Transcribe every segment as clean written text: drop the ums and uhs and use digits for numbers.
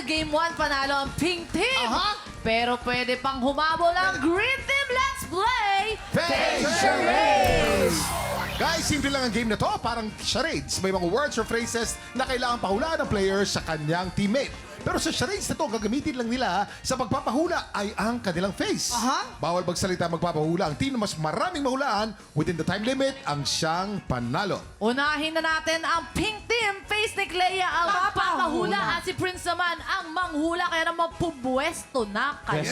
Game 1, panalo ang Pink Team. Pero pwede pang humabol ang Green Team. Let's play Face Charades! Guys, simple lang ang game na to. Parang charades. May mga words or phrases na kailangan pahulaan ng player sa kanyang teammate. Pero sa charades na to, gagamitin lang nila sa pagpapahula ay ang kanilang face. Bawal magsalita magpapahula. Ang team na mas maraming mahulaan within the time limit ang siyang panalo. Unahin na natin ang Pink Team. Face ni Clea ang papahula at si Prince naman ang manghula. Kaya naman pubuesto na kayo.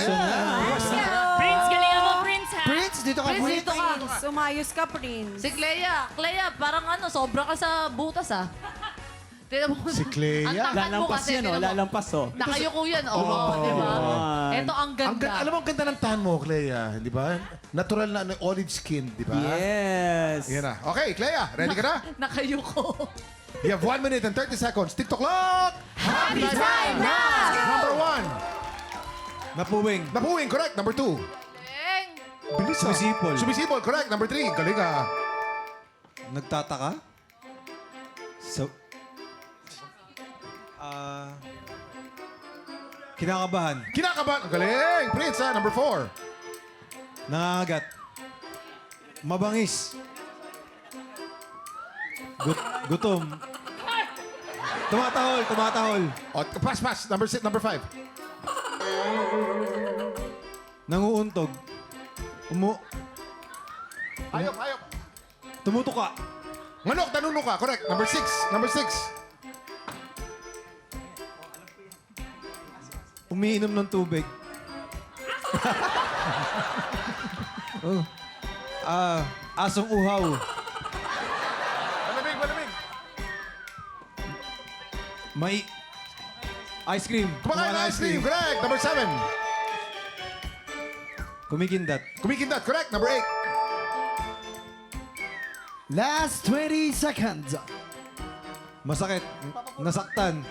Prince, galingan mo, Prince, ha? Prince, dito ka, Prince, Prince. dito ka. Sumayos ka, Prince. Si Clea, parang sobra ka sa butas ah. Tignan mo. Si Clea? Ang tangkad mo Lalampas kasi, yan, tignan mo. lalampas, oh. Nakayuko yan, di ba? Ito ang ganda. Alam mo, ang ganda ng tan mo, Clea. Di ba? Natural na olive skin, di ba? Yes. Yan na. Okay, Clea, ready ka na? Nakayuko. You have 1 minute and 30 seconds. TikTok clock! Happy time na! Number 1. Napuwing. Napuwing, correct. Number 2. Eng. Bilis ah. Sumisipol. Sumisipol, correct. Number 3. Galing ah. Nagtataka? So, kinakabahan. Kinakabahan. Galing. Prince ah. Number 4. Nangangagat. Mabangis. Gutom. Tumatahol, tumatahol. O, pass. Number 6. Number 5. Nanguuntog. Hayop. Tumutuka. Manok, tanunok ka. Correct. Number 6. Number 6. Umiinom ng tubig. Asong uhaw. Malamig. May ice cream. Kumakain ng ice cream. Correct. Number 7. Kumikindat. Kumikindat. Correct. Number 8. Last 20 seconds. Masakit. Nasaktan.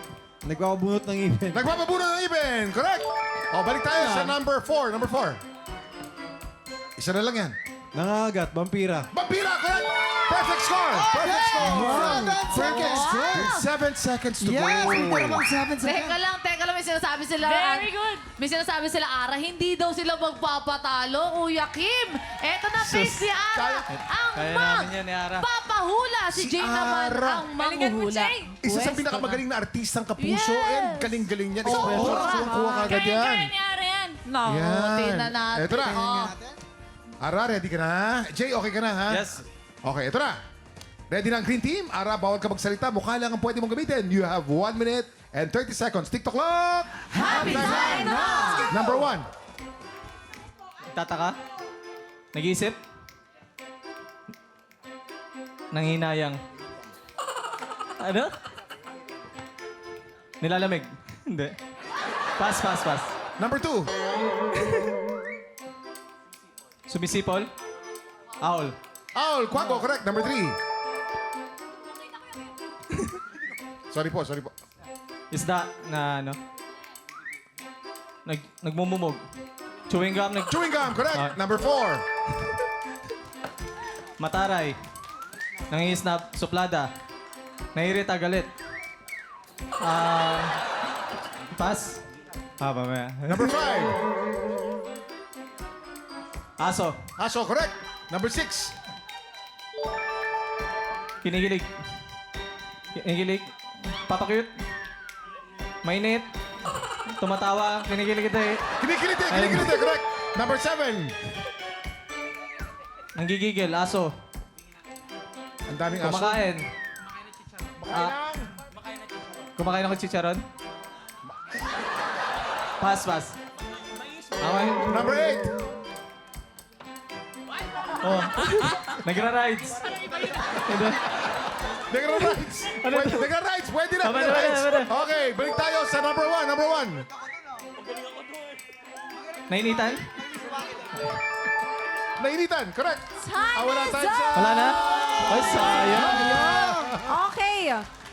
Nagpapabunot ng ipin. Nagpapabuno ng ibin. Correct. O, balik tayo sa number 4. Number 4. Isa na lang yan. Nangangagat. Vampira. Vampira, correct. Perfect score. Perfect score. 7 seconds to Yes, go. may namang 7 seconds. Teka lang, may sinasabi sila. Very good. May sinasabi sila, Ara, hindi daw sila magpapatalo. Kuya Kim, eto na face ni Ara. Ang papahula. Si Jay naman Ara. ang Galingan mo, manghuhula. Jay. Isa sa Pwesto pinakamagaling na artistang kapuso. Yes. And galing-galing niya. Oo. Kuha ka agad yan. Kaya ni Ara yan. No, Yan. tingnan natin. Eto na. Oh. Ara, ready ka na? Jay, okay ka na, ha? Yes. Okay, ito na. Ready na ang green team? Ara, bawal ka magsalita. Mukha lang ang pwede mong gamitin. You have 1 minute and 30 seconds. TikTok clock! Happy time na! Number 1. Tataka? Nag-iisip? Nanghinayang. Ano? Nilalamig? Hindi. Pass. Number 2. Sumisipol? Owl. Owl, Quago, correct. Number 3. Sorry po. Isda na ano? Nagmumumog. Chewing gum, Chewing gum, correct. Ah. Number 4. mataray. Nangingisnap, suplada. Nairita, galit. Pass? Mamaya. Number 5. Aso. Aso, correct. Number 6. Kinikilig. Papakyut. Mainit. Tumatawa. Kinikilig ito eh. Kinikiliti, correct. Number 7. Nanggigigil. Aso. Ang daming aso. Kumakain. Kumakain ng chicharon. Pass. Okay. Number 8. Oh. Nagra-rides. Nagra-rides. Nagra-rides. Pwede na. Tama na, Nagra-rides. tama na. Okay, balik tayo sa number 1. Number 1. Nainitan? Nainitan, correct. Wala Time is time up! sa... Wala na? Ay, sayang. Okay.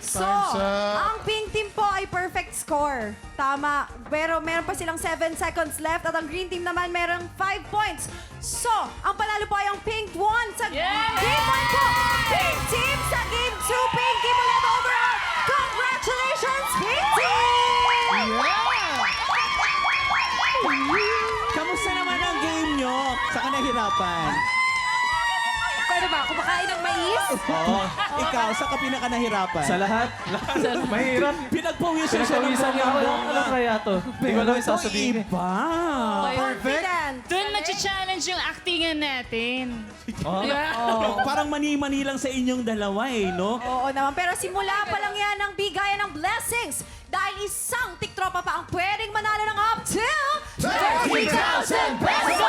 So, Time's up. ang pink team po ay perfect score. Tama. Pero meron pa silang 7 seconds left at ang green team naman meron 5 points. So, ang panalo po ay ang pink 1 sa game 1 po. Pink team sa game 2. Pink team ulit overall. Congratulations, pink team! nahirapan? Pwede ba? Kumakain ng mais? Oo. Ikaw, saan ka pinaka nahirapan? Sa lahat. Mahirap. Pinagpawisan siya ng Pinagpawisan niya ako. Ano kaya to? Hindi ko alam yung sasabihin. Iba. Confident. Doon nag-challenge yung actingan natin. Parang mani-mani lang sa inyong dalawa eh, no? Oo naman, pero simula pa lang yan ang bigayan ng blessings. Dahil isang tiktropa pa ang pwedeng manalo ng up to 30,000 pesos!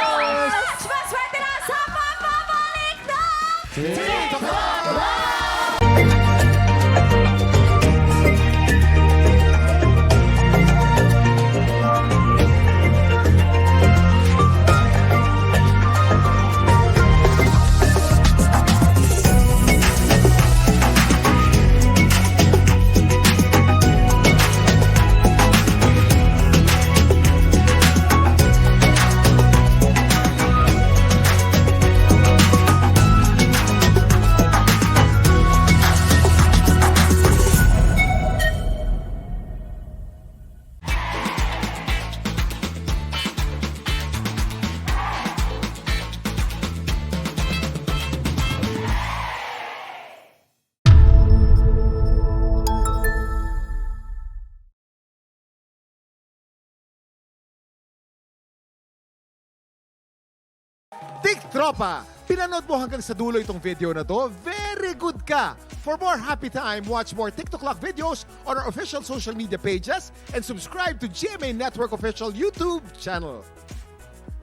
Let's maswerte na sa pagbabalik ng TikTok! TikTropa! Pinanood mo hanggang sa dulo itong video na to? Very good ka! For more happy time, watch more TikTok Clock videos on our official social media pages and subscribe to GMA Network official YouTube channel.